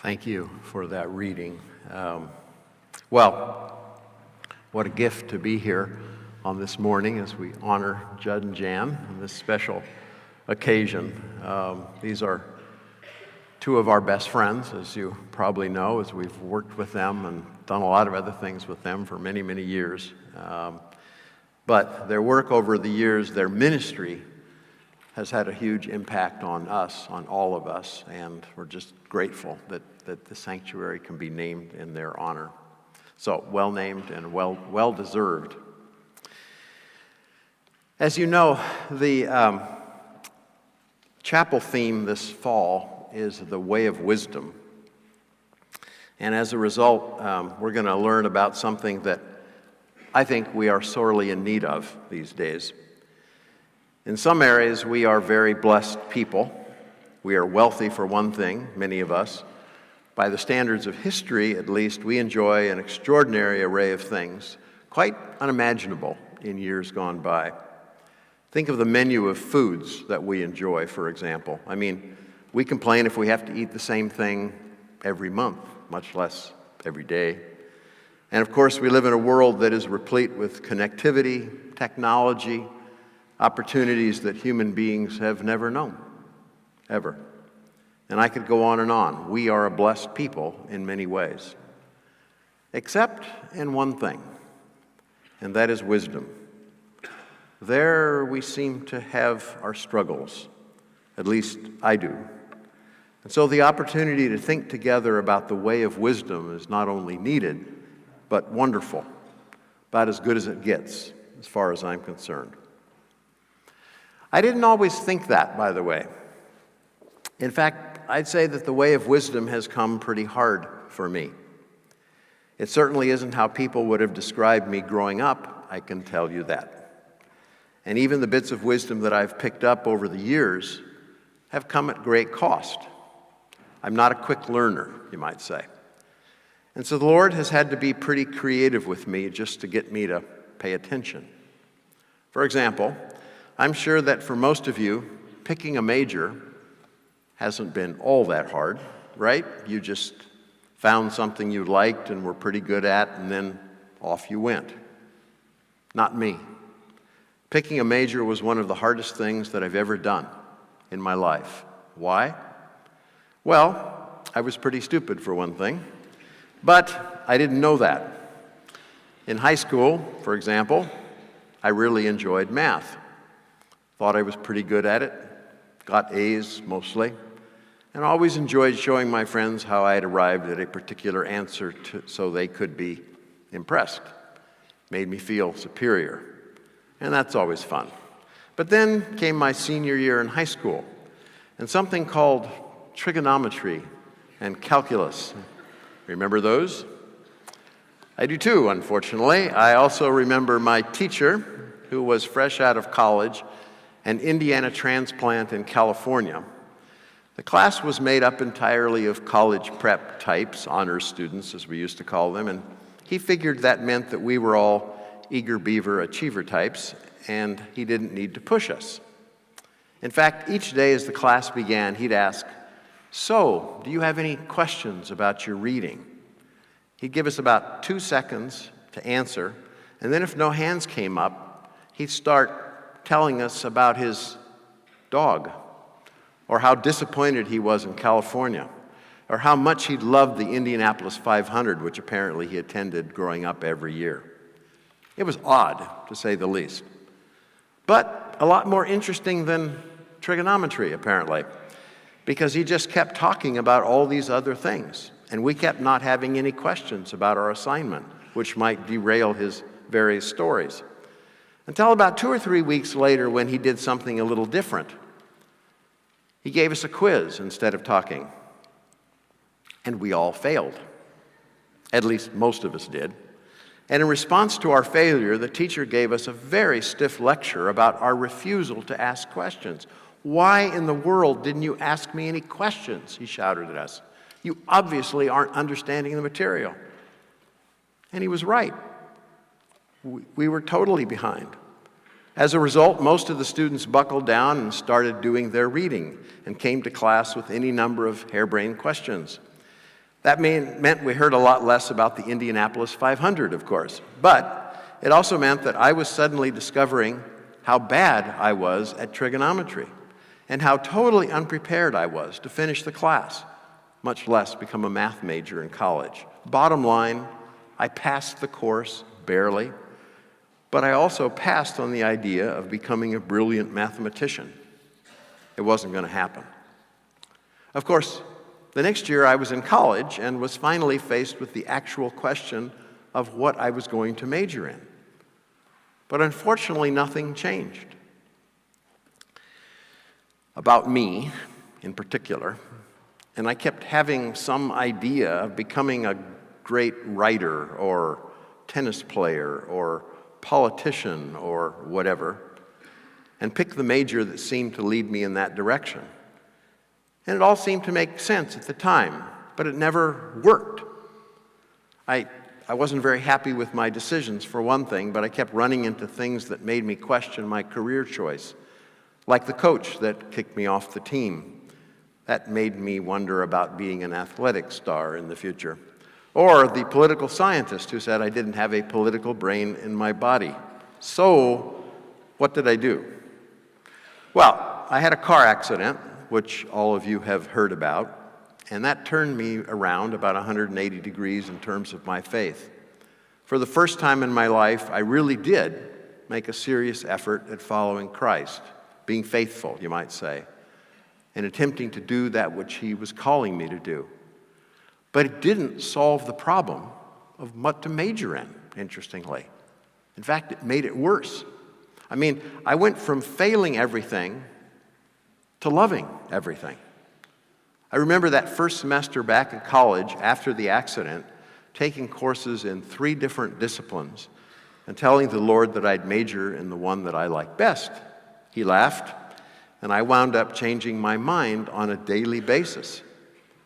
Thank you for that reading. Well, what a gift to be here on this morning as we honor Judd and Jan on this special occasion. These are two of our best friends, as you probably know, as we've worked with them and done a lot of other things with them for many, many years. But their work over the years, their ministry, has had a huge impact on us, on all of us, and we're just grateful that the sanctuary can be named in their honor. So, well named and well deserved. As you know, the chapel theme this fall is the way of wisdom. And as a result, we're going to learn about something that I think we are sorely in need of these days. In some areas, we are very blessed people. We are wealthy for one thing, many of us. By the standards of history, at least, we enjoy an extraordinary array of things, quite unimaginable in years gone by. Think of the menu of foods that we enjoy, for example. I mean, we complain if we have to eat the same thing every month, much less every day. And of course, we live in a world that is replete with connectivity, technology, opportunities that human beings have never known, ever. And I could go on and on. We are a blessed people in many ways, except in one thing, and that is wisdom. There we seem to have our struggles, at least I do. And so the opportunity to think together about the way of wisdom is not only needed, but wonderful, about as good as it gets, as far as I'm concerned. I didn't always think that, by the way. In fact, I'd say that the way of wisdom has come pretty hard for me. It certainly isn't how people would have described me growing up, I can tell you that. And even the bits of wisdom that I've picked up over the years have come at great cost. I'm not a quick learner, you might say. And so the Lord has had to be pretty creative with me just to get me to pay attention. For example, I'm sure that for most of you, picking a major hasn't been all that hard, right? You just found something you liked and were pretty good at, and then off you went. Not me. Picking a major was one of the hardest things that I've ever done in my life. Why? Well, I was pretty stupid for one thing, but I didn't know that. In high school, for example, I really enjoyed math. Thought I was pretty good at it, got A's mostly, and always enjoyed showing my friends how I had arrived at a particular answer so they could be impressed. Made me feel superior, and that's always fun. But then came my senior year in high school, and something called trigonometry and calculus. Remember those? I do too, unfortunately. I also remember my teacher, who was fresh out of college, an Indiana transplant in California. The class was made up entirely of college prep types, honors students as we used to call them, and he figured that meant that we were all eager beaver achiever types, and he didn't need to push us. In fact, each day as the class began, he'd ask, "So, do you have any questions about your reading?" He'd give us about 2 seconds to answer, and then if no hands came up, he'd start telling us about his dog, or how disappointed he was in California, or how much he loved the Indianapolis 500, which apparently he attended growing up every year. It was odd, to say the least, but a lot more interesting than trigonometry, apparently, because he just kept talking about all these other things, and we kept not having any questions about our assignment, which might derail his various stories. Until about 2 or 3 weeks later when he did something a little different. He gave us a quiz instead of talking. And we all failed. At least most of us did. And in response to our failure, the teacher gave us a very stiff lecture about our refusal to ask questions. "Why in the world didn't you ask me any questions?" he shouted at us. "You obviously aren't understanding the material." And he was right. We were totally behind. As a result, most of the students buckled down and started doing their reading and came to class with any number of harebrained questions. That meant we heard a lot less about the Indianapolis 500, of course. But it also meant that I was suddenly discovering how bad I was at trigonometry and how totally unprepared I was to finish the class, much less become a math major in college. Bottom line, I passed the course barely, but I also passed on the idea of becoming a brilliant mathematician. It wasn't going to happen. Of course, the next year I was in college and was finally faced with the actual question of what I was going to major in. But unfortunately, nothing changed. About me, in particular, and I kept having some idea of becoming a great writer or tennis player or politician or whatever, and picked the major that seemed to lead me in that direction. And it all seemed to make sense at the time, but it never worked. I wasn't very happy with my decisions, for one thing, but I kept running into things that made me question my career choice, like the coach that kicked me off the team. That made me wonder about being an athletic star in the future. Or the political scientist who said I didn't have a political brain in my body. So, what did I do? Well, I had a car accident, which all of you have heard about, and that turned me around about 180 degrees in terms of my faith. For the first time in my life, I really did make a serious effort at following Christ, being faithful, you might say, and attempting to do that which He was calling me to do. But it didn't solve the problem of what to major in, interestingly. In fact, it made it worse. I mean, I went from failing everything to loving everything. I remember that first semester back in college after the accident, taking courses in 3 different disciplines and telling the Lord that I'd major in the one that I liked best. He laughed, and I wound up changing my mind on a daily basis.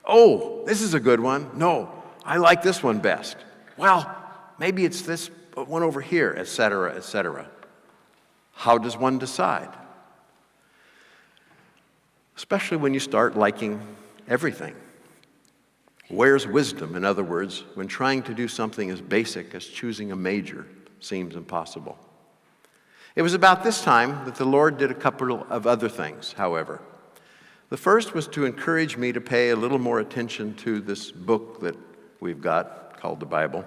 Oh, this is a good one. No, I like this one best. Well, maybe it's this one over here, etc., etc. How does one decide? Especially when you start liking everything. Where's wisdom, in other words, when trying to do something as basic as choosing a major seems impossible? It was about this time that the Lord did a couple of other things, however. The first was to encourage me to pay a little more attention to this book that we've got called the Bible,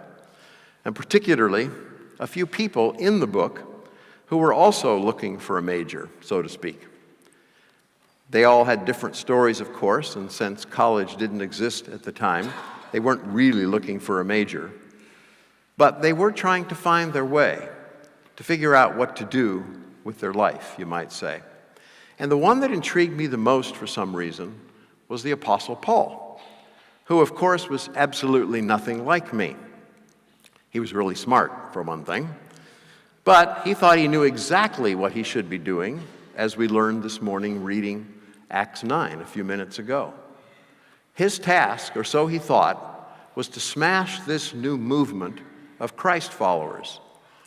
and particularly a few people in the book who were also looking for a major, so to speak. They all had different stories, of course, and since college didn't exist at the time, they weren't really looking for a major. But they were trying to find their way, to figure out what to do with their life, you might say. And the one that intrigued me the most for some reason was the Apostle Paul, who, of course, was absolutely nothing like me. He was really smart, for one thing, but he thought he knew exactly what he should be doing, as we learned this morning reading Acts 9 a few minutes ago. His task, or so he thought, was to smash this new movement of Christ followers,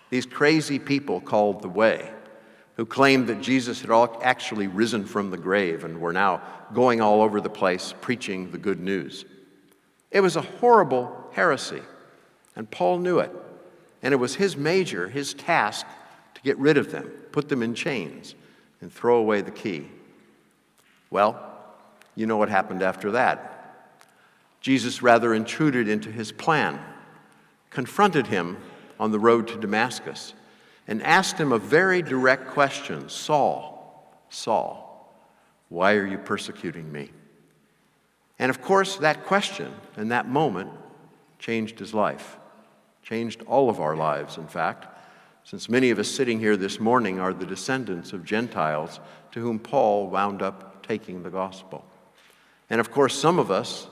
these crazy people called the Way, who claimed that Jesus had actually risen from the grave and were now going all over the place preaching the good news. It was a horrible heresy, and Paul knew it. And it was his major, his task, to get rid of them, put them in chains, and throw away the key. Well, you know what happened after that. Jesus rather intruded into his plan, confronted him on the road to Damascus, and asked him a very direct question, Saul, Saul, why are you persecuting me? And of course, that question and that moment changed his life, changed all of our lives, in fact, since many of us sitting here this morning are the descendants of Gentiles to whom Paul wound up taking the gospel. And of course, some of us,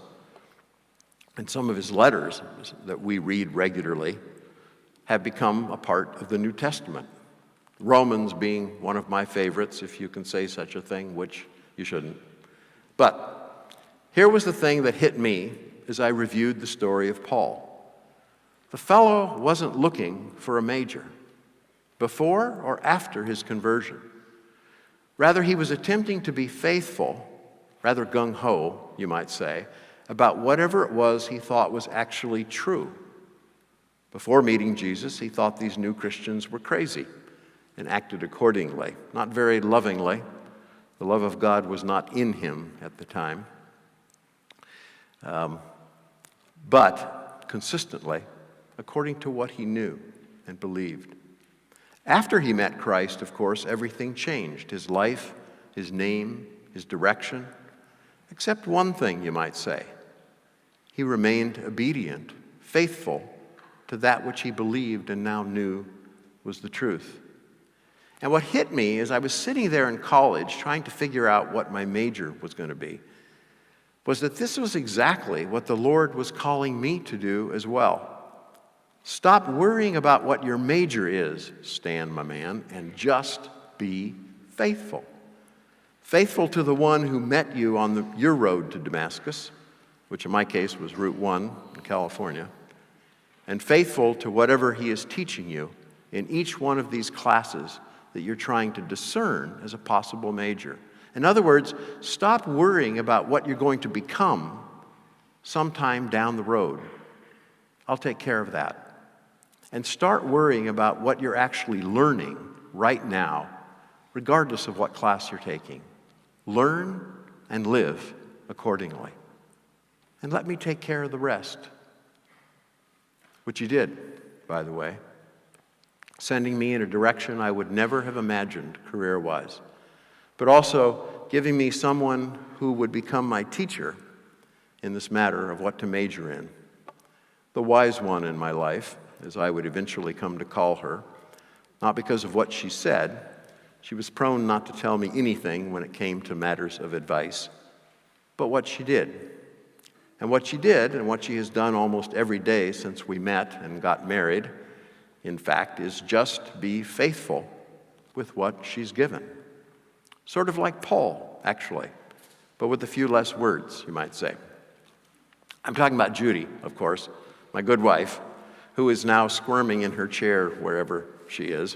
in some of his letters that we read regularly, have become a part of the New Testament. Romans being one of my favorites, if you can say such a thing, which you shouldn't. But here was the thing that hit me as I reviewed the story of Paul. The fellow wasn't looking for a major before or after his conversion. Rather, he was attempting to be faithful, rather gung-ho, you might say, about whatever it was he thought was actually true. Before meeting Jesus, he thought these new Christians were crazy and acted accordingly, not very lovingly. The love of God was not in him at the time, but consistently, according to what he knew and believed. After he met Christ, of course, everything changed. His life, his name, his direction, except one thing, you might say. He remained obedient, faithful to that which he believed and now knew was the truth. And what hit me is I was sitting there in college trying to figure out what my major was going to be, was that this was exactly what the Lord was calling me to do as well. Stop worrying about what your major is, Stan, my man, and just be faithful. Faithful to the one who met you on your road to Damascus, which in my case was Route 1 in California, and faithful to whatever he is teaching you in each one of these classes that you're trying to discern as a possible major. In other words, stop worrying about what you're going to become sometime down the road. I'll take care of that. And start worrying about what you're actually learning right now, regardless of what class you're taking. Learn and live accordingly. And let me take care of the rest. Which he did, by the way, sending me in a direction I would never have imagined career-wise, but also giving me someone who would become my teacher in this matter of what to major in. The wise one in my life, as I would eventually come to call her, not because of what she said. She was prone not to tell me anything when it came to matters of advice, but what she did. And what she did, and what she has done almost every day since we met and got married, in fact, is just be faithful with what she's given. Sort of like Paul, actually, but with a few less words, you might say. I'm talking about Judy, of course, my good wife, who is now squirming in her chair wherever she is,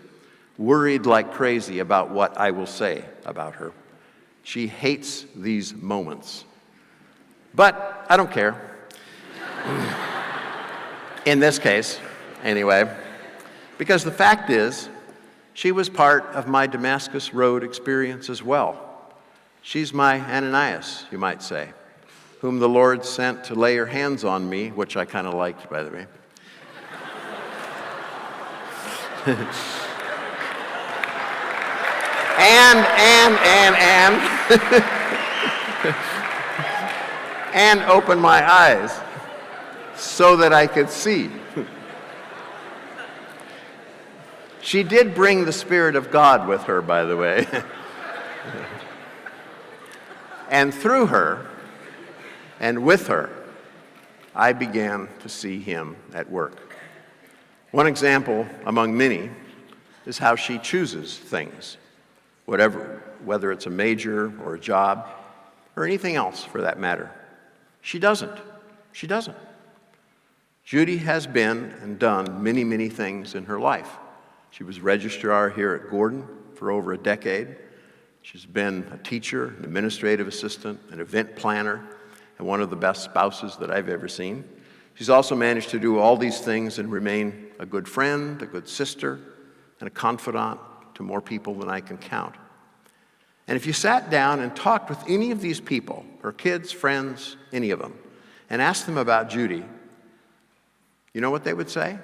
worried like crazy about what I will say about her. She hates these moments. But I don't care. In this case, anyway, because the fact is, she was part of my Damascus Road experience as well. She's my Ananias, you might say, whom the Lord sent to lay her hands on me, which I kind of liked, by the way. and open my eyes so that I could see. She did bring the Spirit of God with her, by the way. And through her and with her, I began to see him at work. One example among many is how she chooses things, whether it's a major or a job or anything else for that matter. She doesn't. Judy has been and done many, many things in her life. She was registrar here at Gordon for over a decade. She's been a teacher, an administrative assistant, an event planner, and one of the best spouses that I've ever seen. She's also managed to do all these things and remain a good friend, a good sister, and a confidant to more people than I can count. And if you sat down and talked with any of these people, her kids, friends, any of them, and asked them about Judy, you know what they would say?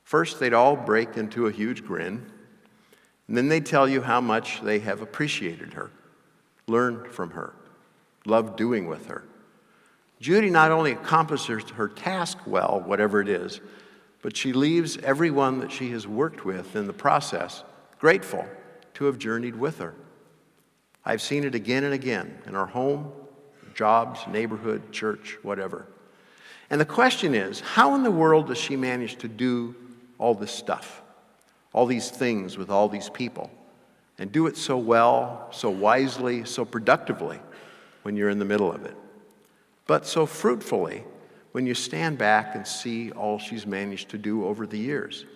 First, they'd all break into a huge grin, and then they'd tell you how much they have appreciated her, learned from her, loved doing with her. Judy not only accomplishes her task well, whatever it is, but she leaves everyone that she has worked with in the process grateful to have journeyed with her. I've seen it again and again in our home, jobs, neighborhood, church, whatever. And the question is, how in the world does she manage to do all this stuff, all these things with all these people, and do it so well, so wisely, so productively when you're in the middle of it, but so fruitfully when you stand back and see all she's managed to do over the years?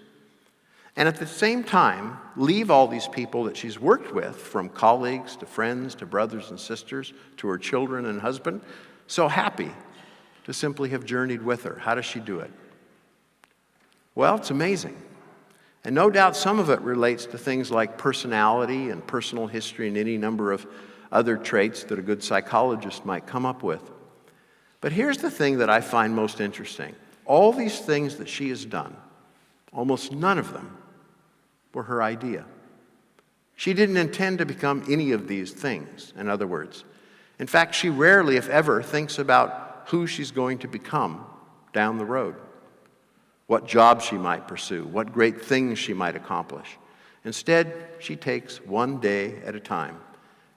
And at the same time, leave all these people that she's worked with, from colleagues to friends to brothers and sisters to her children and husband, so happy to simply have journeyed with her. How does she do it? Well, it's amazing. And no doubt some of it relates to things like personality and personal history and any number of other traits that a good psychologist might come up with. But here's the thing that I find most interesting. All these things that she has done, almost none of them were her idea. She didn't intend to become any of these things, in other words. In fact, she rarely, if ever, thinks about who she's going to become down the road, what job she might pursue, what great things she might accomplish. Instead, she takes one day at a time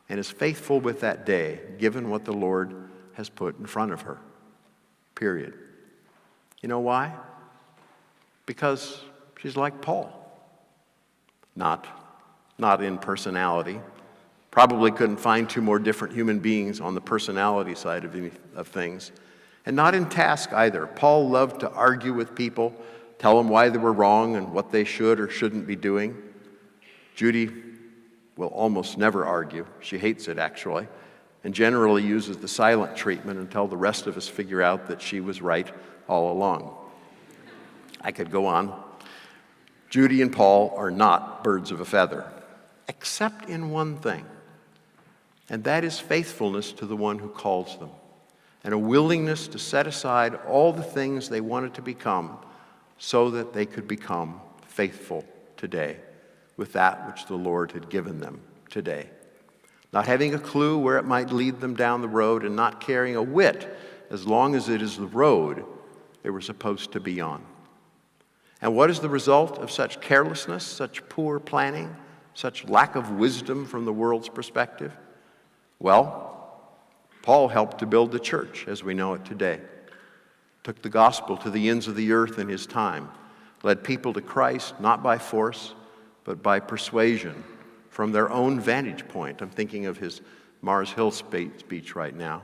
and is faithful with that day, given what the Lord has put in front of her. Period. You know why? Because she's like Paul. Not in personality. Probably couldn't find two more different human beings on the personality side of things. And not in task either. Paul loved to argue with people, tell them why they were wrong and what they should or shouldn't be doing. Judy will almost never argue. She hates it, actually, and generally uses the silent treatment until the rest of us figure out that she was right all along. I could go on. Judy and Paul are not birds of a feather, except in one thing, and that is faithfulness to the one who calls them, and a willingness to set aside all the things they wanted to become so that they could become faithful today with that which the Lord had given them today. Not having a clue where it might lead them down the road and not caring a whit as long as it is the road they were supposed to be on. And what is the result of such carelessness, such poor planning, such lack of wisdom from the world's perspective? Well, Paul helped to build the church as we know it today, took the gospel to the ends of the earth in his time, led people to Christ not by force, but by persuasion from their own vantage point. I'm thinking of his Mars Hill speech right now.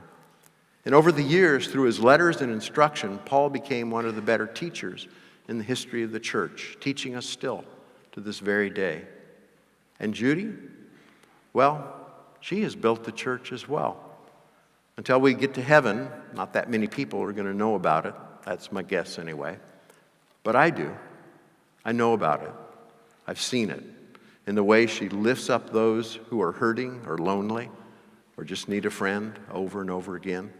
And over the years, through his letters and instruction, Paul became one of the better teachers in the history of the church, teaching us still to this very day. And Judy, well, she has built the church as well. Until we get to heaven, not that many people are going to know about it. That's my guess anyway. But I do. I know about it. I've seen it in the way she lifts up those who are hurting or lonely or just need a friend over and over again.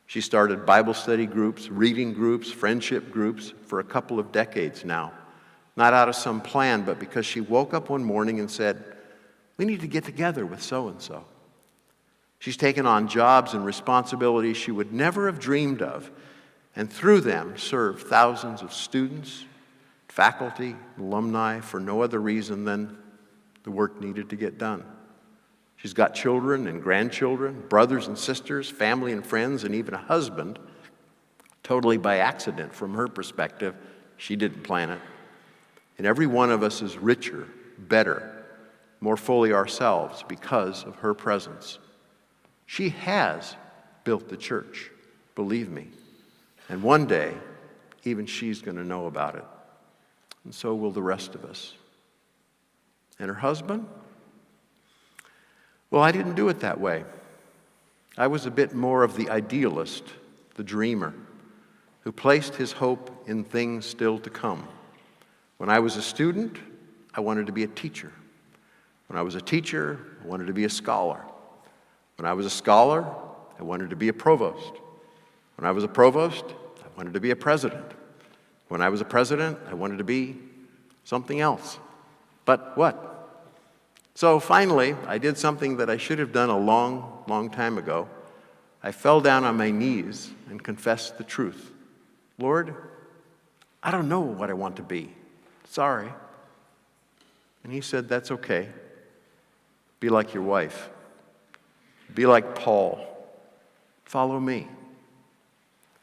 She started Bible study groups, reading groups, friendship groups for a couple of decades now. Not out of some plan, but because she woke up one morning and said, we need to get together with so-and-so. She's taken on jobs and responsibilities she would never have dreamed of, and through them served thousands of students, faculty, alumni for no other reason than the work needed to get done. She's got children and grandchildren, brothers and sisters, family and friends, and even a husband, totally by accident from her perspective. She didn't plan it. And every one of us is richer, better, more fully ourselves because of her presence. She has built the church, believe me. And one day, even she's going to know about it. And so will the rest of us. And her husband? Well, I didn't do it that way. I was a bit more of the idealist, the dreamer, who placed his hope in things still to come. When I was a student, I wanted to be a teacher. When I was a teacher, I wanted to be a scholar. When I was a scholar, I wanted to be a provost. When I was a provost, I wanted to be a president. When I was a president, I wanted to be something else. But what? So finally, I did something that I should have done a long, long time ago. I fell down on my knees and confessed the truth. Lord, I don't know what I want to be. Sorry. And he said, that's okay. Be like your wife. Be like Paul. Follow me.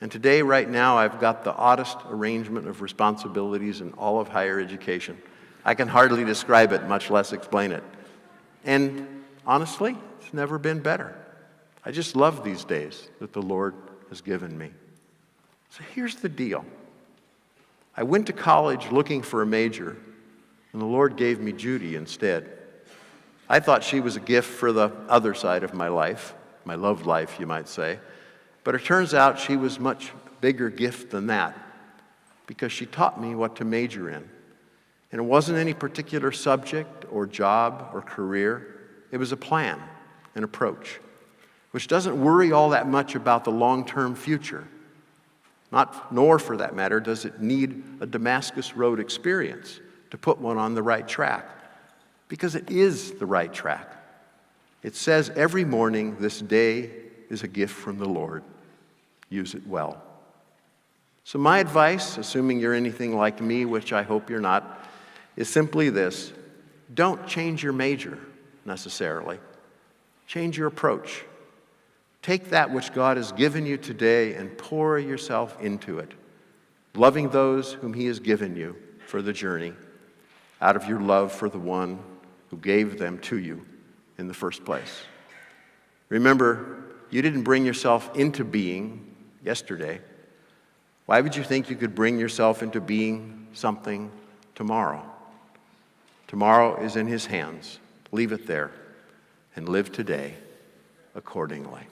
And today, right now, I've got the oddest arrangement of responsibilities in all of higher education. I can hardly describe it, much less explain it. And honestly, it's never been better. I just love these days that the Lord has given me. So here's the deal. I went to college looking for a major, and the Lord gave me Judy instead. I thought she was a gift for the other side of my life, my love life, you might say. But it turns out she was much bigger gift than that, because she taught me what to major in. And it wasn't any particular subject or job or career. It was a plan, an approach, which doesn't worry all that much about the long-term future. Nor, for that matter, does it need a Damascus Road experience to put one on the right track, because it is the right track. It says every morning, this day is a gift from the Lord. Use it well. So my advice, assuming you're anything like me, which I hope you're not, is simply this: don't change your major necessarily. Change your approach. Take that which God has given you today and pour yourself into it, loving those whom He has given you for the journey, out of your love for the one who gave them to you in the first place. Remember, you didn't bring yourself into being yesterday. Why would you think you could bring yourself into being something tomorrow? Tomorrow is in His hands. Leave it there and live today accordingly.